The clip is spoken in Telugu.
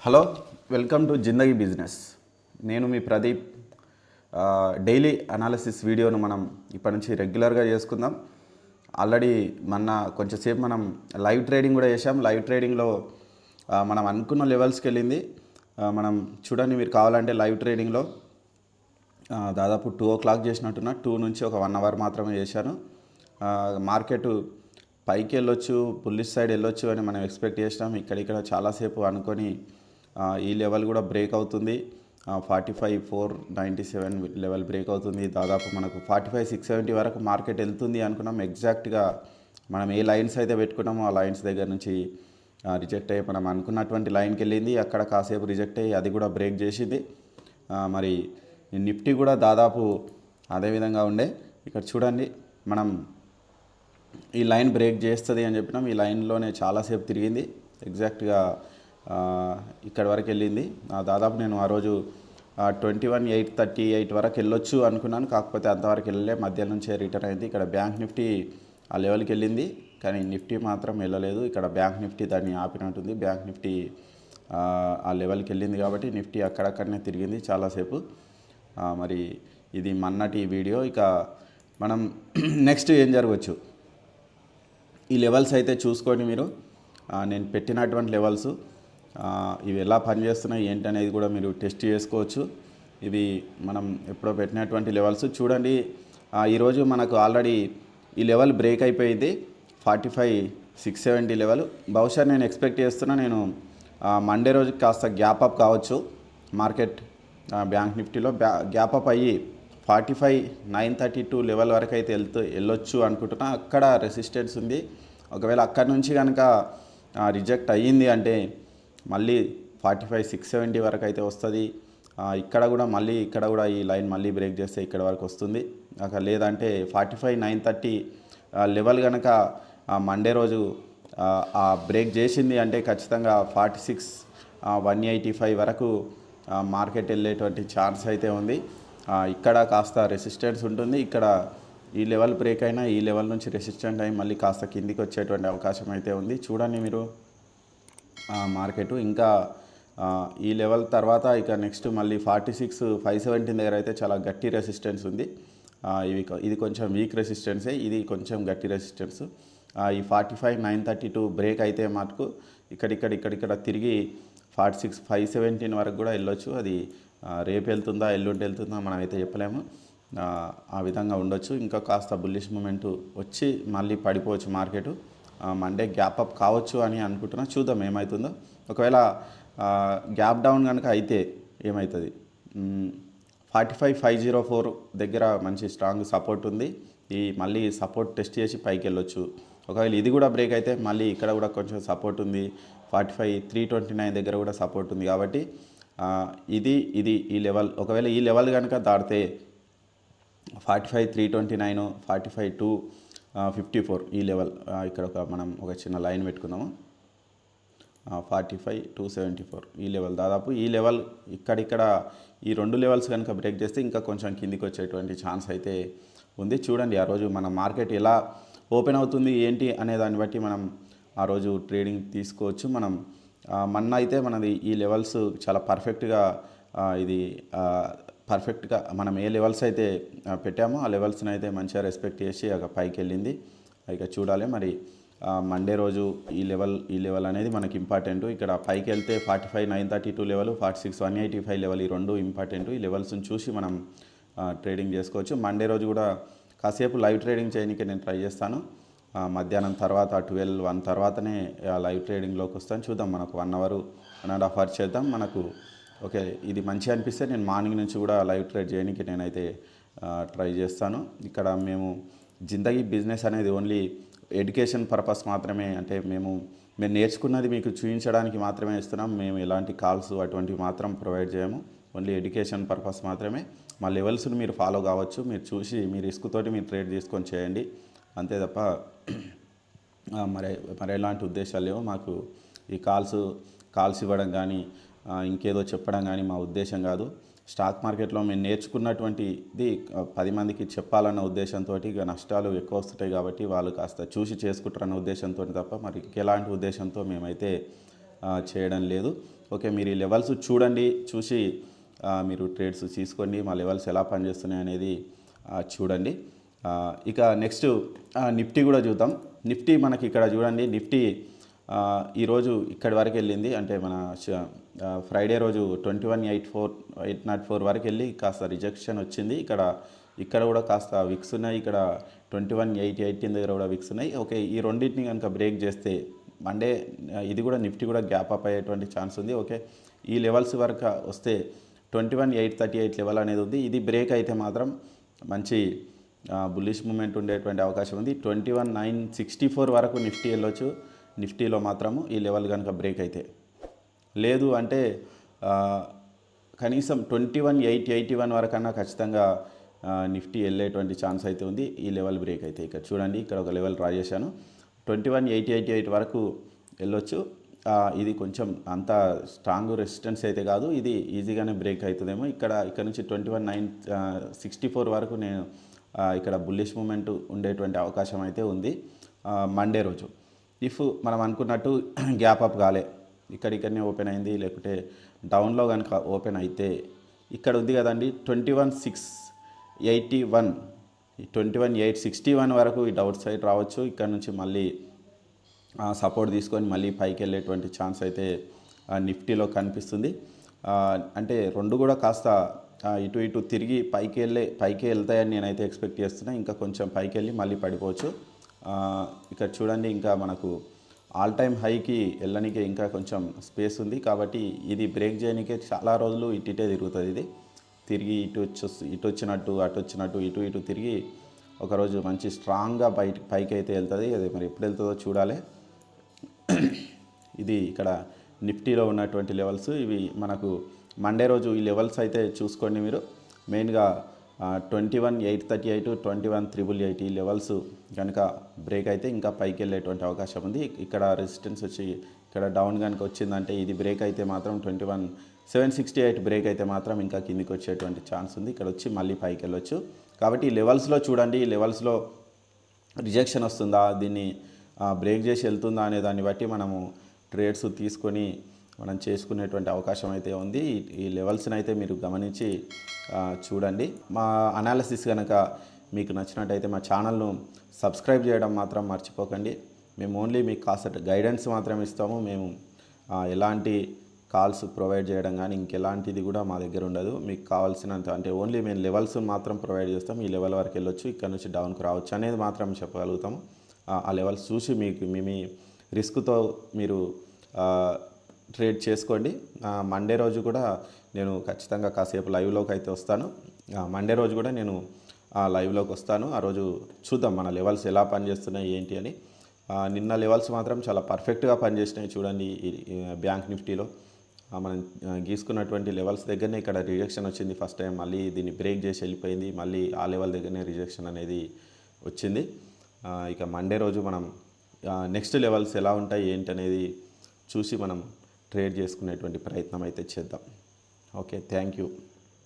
Hello, welcome to Zindagi business. నేను మీ ప్రదీప్. డైలీ అనాలిసిస్ వీడియోను మనం ఇప్పటి నుంచి రెగ్యులర్గా చేసుకుందాం. ఆల్రెడీ కొంచెంసేపు మనం లైవ్ ట్రేడింగ్ కూడా చేసాం. లైవ్ ట్రేడింగ్లో మనం అనుకున్న లెవెల్స్కి వెళ్ళింది. మనం చూడండి, మీరు కావాలంటే లైవ్ ట్రేడింగ్లో దాదాపు 2 o'clock చేసినట్టున్నా. 2 నుంచి ఒక 1 hour మాత్రమే చేశాను. మార్కెట్ పైకి వెళ్ళొచ్చు, బుల్లిష్ సైడ్ వెళ్ళొచ్చు అని మనం ఎక్స్పెక్ట్ చేసినాం. ఇక్కడ చాలాసేపు అనుకొని ఈ లెవెల్ కూడా బ్రేక్ అవుతుంది. 45,497 లెవెల్ బ్రేక్ అవుతుంది. దాదాపు మనకు 45,670 వరకు మార్కెట్ వెళ్తుంది అనుకున్నాం. ఎగ్జాక్ట్గా మనం ఏ లైన్స్ అయితే పెట్టుకున్నామో ఆ లైన్స్ దగ్గర నుంచి రిజెక్ట్ అయ్యి మనం అనుకున్నటువంటి లైన్కి వెళ్ళింది. అక్కడ కాసేపు రిజెక్ట్ అయ్యి అది కూడా బ్రేక్ చేసింది. మరి నిఫ్టీ కూడా దాదాపు అదేవిధంగా ఉండే. ఇక్కడ చూడండి, మనం ఈ లైన్ బ్రేక్ చేస్తుంది అని చెప్పినాం. ఈ లైన్లోనే చాలాసేపు తిరిగింది. ఎగ్జాక్ట్గా ఇక్కడ వరకు వెళ్ళింది. దాదాపు నేను ఆ రోజు 21,838 వరకు వెళ్ళొచ్చు అనుకున్నాను. కాకపోతే అంతవరకు వెళ్ళలే, మధ్య నుంచే రిటర్న్ అయింది. ఇక్కడ బ్యాంక్ నిఫ్టీ ఆ లెవెల్కి వెళ్ళింది, కానీ నిఫ్టీ మాత్రం వెళ్ళలేదు. ఇక్కడ బ్యాంక్ నిఫ్టీ దాన్ని ఆపినట్టుంది. బ్యాంక్ నిఫ్టీ ఆ లెవెల్కి వెళ్ళింది కాబట్టి నిఫ్టీ అక్కడక్కడనే తిరిగింది చాలాసేపు. మరి ఇది మొన్నటి వీడియో. ఇక మనం నెక్స్ట్ ఏం జరగవచ్చు, ఈ లెవెల్స్ అయితే చూసుకోండి మీరు. నేను పెట్టినటువంటి లెవెల్స్ ఇవి ఎలా పనిచేస్తున్నాయి ఏంటి అనేది కూడా మీరు టెస్ట్ చేసుకోవచ్చు. ఇవి మనం ఎప్పుడో పెట్టినటువంటి లెవెల్స్ చూడండి. ఈరోజు మనకు ఆల్రెడీ ఈ లెవెల్ బ్రేక్ అయిపోయింది. 45,670 లెవెల్. బహుశా నేను ఎక్స్పెక్ట్ చేస్తున్నా, నేను మండే రోజు కాస్త గ్యాప్ అప్ కావచ్చు మార్కెట్. బ్యాంక్ నిఫ్టీలో గ్యాప్ అప్ అయ్యి 45,932 లెవెల్ వరకు అయితే వెళ్ళొచ్చు అనుకుంటున్నా. అక్కడ రెసిస్టెన్స్ ఉంది. ఒకవేళ అక్కడ నుంచి కనుక రిజెక్ట్ అయ్యింది అంటే మళ్ళీ 45,670 వరకు అయితే వస్తుంది. ఇక్కడ కూడా ఈ లైన్ మళ్ళీ బ్రేక్ చేస్తే ఇక్కడ వరకు వస్తుంది. లేదంటే 45,930 లెవెల్ కనుక మండే రోజు బ్రేక్ చేసింది అంటే ఖచ్చితంగా 46,185 వరకు మార్కెట్ వెళ్ళేటువంటి ఛాన్స్ అయితే ఉంది. ఇక్కడ కాస్త రెసిస్టెన్స్ ఉంటుంది. ఇక్కడ ఈ లెవెల్ బ్రేక్ అయినా ఈ లెవెల్ నుంచి రెసిస్టెంట్ అయ్యి మళ్ళీ కాస్త కిందికి వచ్చేటువంటి అవకాశం అయితే ఉంది. చూడండి మీరు మార్కెట్ ఇంకా ఈ లెవెల్ తర్వాత ఇక నెక్స్ట్ మళ్ళీ 46,517 దగ్గర అయితే చాలా గట్టి రెసిస్టెన్స్ ఉంది. ఇది కొంచెం వీక్ రెసిస్టెన్సే, ఇది కొంచెం గట్టి రెసిస్టెన్స్. ఈ 45,932 బ్రేక్ అయితే మటుకు ఇక్కడ తిరిగి 46,517 వరకు కూడా వెళ్ళొచ్చు. అది రేపు వెళ్తుందా ఎల్లుండి వెళ్తుందా మనం అయితే చెప్పలేము. ఆ విధంగా ఉండొచ్చు. ఇంకా కాస్త బుల్లిష్ మూమెంట్ వచ్చి మళ్ళీ పడిపోవచ్చు మార్కెట్. మండే గ్యాప్ అప్ కావచ్చు అని అనుకుంటున్నా. చూద్దాం ఏమవుతుందో. ఒకవేళ గ్యాప్ డౌన్ కనుక అయితే ఏమవుతుంది, 45,504 దగ్గర మంచి స్ట్రాంగ్ సపోర్ట్ ఉంది. ఈ మళ్ళీ సపోర్ట్ టెస్ట్ చేసి పైకి వెళ్ళొచ్చు. ఒకవేళ ఇది కూడా బ్రేక్ అయితే మళ్ళీ ఇక్కడ కూడా కొంచెం సపోర్ట్ ఉంది. 45,329 దగ్గర కూడా సపోర్ట్ ఉంది. కాబట్టి ఇది ఈ లెవెల్, ఒకవేళ ఈ లెవెల్ కనుక దాటితే 45,329, 45,254 ఈ లెవెల్. ఇక్కడ మనం ఒక చిన్న లైన్ పెట్టుకుందాము. 45,274 ఈ లెవెల్. దాదాపు ఈ లెవెల్ ఇక్కడ ఈ రెండు లెవెల్స్ కనుక బ్రేక్ చేస్తే ఇంకా కొంచెం కిందికి వచ్చేటువంటి ఛాన్స్ అయితే ఉంది. చూడండి ఆ రోజు మన మార్కెట్ ఎలా ఓపెన్ అవుతుంది ఏంటి అనే దాన్ని బట్టి మనం ఆ రోజు ట్రేడింగ్ తీసుకోవచ్చు. మొన్న అయితే మనది ఈ లెవెల్స్ చాలా పర్ఫెక్ట్గా మనం ఏ లెవెల్స్ అయితే పెట్టామో ఆ లెవెల్స్ని అయితే మంచిగా రెస్పెక్ట్ చేసి పైకి వెళ్ళింది. ఇక చూడాలి మరి మండే రోజు ఈ లెవెల్ అనేది మనకి ఇంపార్టెంట్. ఇక్కడ పైకి వెళ్తే 45,932 లెవెల్, 46,185 లెవెల్, ఈ రెండు ఇంపార్టెంట్. ఈ లెవెల్స్ని చూసి మనం ట్రేడింగ్ చేసుకోవచ్చు. మండే రోజు కూడా కాసేపు లైవ్ ట్రేడింగ్ చేయడానికి నేను ట్రై చేస్తాను. మధ్యాహ్నం తర్వాత 12-1 తర్వాతనే లైవ్ ట్రేడింగ్లోకి వస్తాను. చూద్దాం, మనకు 1 hour 1.5 hours చేద్దాం. మనకు ఓకే ఇది మంచిగా అనిపిస్తే నేను మార్నింగ్ నుంచి కూడా లైవ్ ట్రేడ్ చేయడానికి నేనైతే ట్రై చేస్తాను. ఇక్కడ మేము జిందగీ బిజినెస్ అనేది ఓన్లీ ఎడ్యుకేషన్ పర్పస్ మాత్రమే, అంటే మేము నేర్చుకున్నది మీకు చూపించడానికి మాత్రమే ఇస్తున్నాం. మేము ఎలాంటి కాల్స్ అటువంటివి మాత్రం ప్రొవైడ్ చేయము. ఓన్లీ ఎడ్యుకేషన్ పర్పస్ మాత్రమే. మా లెవెల్స్ని మీరు ఫాలో కావచ్చు. మీరు చూసి మీ రిస్క్ తోటి మీరు ట్రేడ్ తీసుకొని చేయండి, అంతే తప్ప మరి ఎలాంటి ఉద్దేశాలు లేవు మాకు. ఈ కాల్స్ ఇవ్వడం కానీ ఇంకేదో చెప్పడం కానీ మా ఉద్దేశం కాదు. స్టాక్ మార్కెట్లో మేము నేర్చుకున్నటువంటిది 10 మందికి చెప్పాలన్న ఉద్దేశంతో, ఇక నష్టాలు ఎక్కువ వస్తుంటాయి కాబట్టి వాళ్ళు కాస్త చూసి చేసుకుంటారన్న ఉద్దేశంతో తప్ప మరి ఎలాంటి ఉద్దేశంతో మేమైతే చేయడం లేదు. ఓకే, మీరు ఈ లెవెల్స్ చూడండి, చూసి మీరు ట్రేడ్స్ తీసుకోండి, మా లెవెల్స్ ఎలా పనిచేస్తున్నాయి అనేది చూడండి. ఇక నెక్స్ట్ నిఫ్టీ కూడా చూద్దాం. నిఫ్టీ మనకి ఇక్కడ చూడండి, నిఫ్టీ ఈరోజు ఇక్కడి వరకు వెళ్ళింది. అంటే మన ఫ్రైడే రోజు 21,804 వరకు వెళ్ళి కాస్త రిజెక్షన్ వచ్చింది. ఇక్కడ కూడా కాస్త విక్స్ ఉన్నాయి. ఇక్కడ 21,818 దగ్గర కూడా విక్స్ ఉన్నాయి. ఓకే, ఈ రెండింటిని కనుక బ్రేక్ చేస్తే మండే ఇది కూడా నిఫ్టీ కూడా గ్యాప్ అప్ అయ్యేటువంటి ఛాన్స్ ఉంది. ఓకే, ఈ లెవెల్స్ వరకు వస్తే 21,838 లెవెల్ అనేది ఉంది. ఇది బ్రేక్ అయితే మాత్రం మంచి బుల్లిష్ మూమెంట్ ఉండేటువంటి అవకాశం ఉంది. 21,964 వరకు నిఫ్టీ వెళ్ళొచ్చు. నిఫ్టీలో మాత్రము ఈ లెవెల్ కనుక బ్రేక్ అయితే, లేదు అంటే కనీసం 21,881 వరకన్నా ఖచ్చితంగా నిఫ్టీ వెళ్ళేటువంటి ఛాన్స్ అయితే ఉంది ఈ లెవెల్ బ్రేక్ అయితే. ఇక్కడ చూడండి, ఇక్కడ ఒక లెవెల్ డ్రా చేశాను, 21,888 వరకు వెళ్ళొచ్చు. ఇది కొంచెం అంత స్ట్రాంగ్ రెసిస్టెన్స్ అయితే కాదు, ఇది ఈజీగానే బ్రేక్ అవుతుందేమో. ఇక్కడ నుంచి 21,964 వరకు నేను ఇక్కడ బుల్లిష్ మూమెంట్ ఉండేటువంటి అవకాశం అయితే ఉంది మండే రోజు. ఇఫ్ మనం అనుకున్నట్టు గ్యాప్ అప్ కాలే, ఇక్కడనే ఓపెన్ అయింది, లేకుంటే డౌన్లో కనుక ఓపెన్ అయితే ఇక్కడ ఉంది కదండి 21,681, 21,861 వరకు ఈ డౌట్ సైడ్ రావచ్చు. ఇక్కడ నుంచి మళ్ళీ సపోర్ట్ తీసుకొని మళ్ళీ పైకి వెళ్ళేటువంటి ఛాన్స్ అయితే నిఫ్టీలో కనిపిస్తుంది. అంటే రెండు కూడా కాస్త ఇటు తిరిగి పైకి వెళ్తాయని నేనైతే ఎక్స్పెక్ట్ చేస్తున్నా. ఇంకా కొంచెం పైకి వెళ్ళి మళ్ళీ పడిపోవచ్చు. ఇక్కడ చూడండి, ఇంకా మనకు ఆల్ టైమ్ హైకి వెళ్ళడానికి ఇంకా కొంచెం స్పేస్ ఉంది. కాబట్టి ఇది బ్రేక్ చేయడానికే చాలా రోజులు ఇటే తిరుగుతుంది. ఇది తిరిగి ఇటు వచ్చినట్టు అటు వచ్చినట్టు ఇటు తిరిగి ఒకరోజు మంచి స్ట్రాంగ్గా పైకి అయితే వెళ్తుంది. అది మరి ఎప్పుడు వెళ్తుందో చూడాలి. ఇది ఇక్కడ నిఫ్టీలో ఉన్నటువంటి లెవెల్స్ ఇవి. మనకు మండే రోజు ఈ లెవెల్స్ అయితే చూసుకోండి మీరు. మెయిన్గా 21,838, 21,388 ఈ లెవెల్స్ కనుక బ్రేక్ అయితే ఇంకా పైకి వెళ్ళేటువంటి అవకాశం ఉంది. ఇక్కడ రెసిస్టెన్స్ వచ్చి ఇక్కడ డౌన్ కనుక వచ్చిందంటే ఇది బ్రేక్ అయితే మాత్రం 21,768 బ్రేక్ అయితే మాత్రం ఇంకా కిందికి వచ్చేటువంటి ఛాన్స్ ఉంది. ఇక్కడ వచ్చి మళ్ళీ పైకి వెళ్ళొచ్చు. కాబట్టి ఈ లెవెల్స్లో చూడండి, ఈ లెవెల్స్లో రిజెక్షన్ వస్తుందా, దీన్ని బ్రేక్ చేసి వెళ్తుందా అనే దాన్ని బట్టి మనము ట్రేడ్స్ తీసుకొని మనం చేసుకునేటువంటి అవకాశం అయితే ఉంది. ఈ లెవెల్స్ని అయితే మీరు గమనించి చూడండి. మా అనాలిసిస్ కనుక మీకు నచ్చినట్టయితే మా ఛానల్ను సబ్స్క్రైబ్ చేయడం మాత్రం మర్చిపోకండి. మేము ఓన్లీ మీకు కాస్త గైడెన్స్ మాత్రం ఇస్తాము. మేము ఎలాంటి కాల్స్ ప్రొవైడ్ చేయడం కానీ ఇంకెలాంటిది కూడా మా దగ్గర ఉండదు. మీకు కావాల్సినంత అంటే ఓన్లీ మేము లెవెల్స్ మాత్రం ప్రొవైడ్ చేస్తాం. ఈ లెవెల్ వరకు వెళ్ళొచ్చు, ఇక్కడ నుంచి డౌన్కి రావచ్చు అనేది మాత్రం చెప్పగలుగుతాము. ఆ లెవెల్స్ చూసి మీకు మీ రిస్క్తో మీరు ట్రేడ్ చేసుకోండి. మండే రోజు కూడా నేను ఖచ్చితంగా కాసేపు లైవ్లోకి అయితే వస్తాను. మండే రోజు కూడా నేను లైవ్లోకి వస్తాను. ఆ రోజు చూద్దాం మన లెవెల్స్ ఎలా పనిచేస్తున్నాయి ఏంటి అని. నిన్న లెవెల్స్ మాత్రం చాలా పర్ఫెక్ట్గా పనిచేసినాయి. చూడండి, ఈ బ్యాంక్ నిఫ్టీలో మనం గీసుకున్నటువంటి లెవెల్స్ దగ్గరనే ఇక్కడ రిజెక్షన్ వచ్చింది ఫస్ట్ టైం. మళ్ళీ దీన్ని బ్రేక్ చేసి వెళ్ళిపోయింది. మళ్ళీ ఆ లెవెల్ దగ్గరనే రిజెక్షన్ అనేది వచ్చింది. ఇక మండే రోజు మనం నెక్స్ట్ లెవెల్స్ ఎలా ఉంటాయి ఏంటి అనేది చూసి మనం ట్రేడ్ చేసుకునేటువంటి ప్రయత్నం అయితే చేద్దాం. Okay, thank you.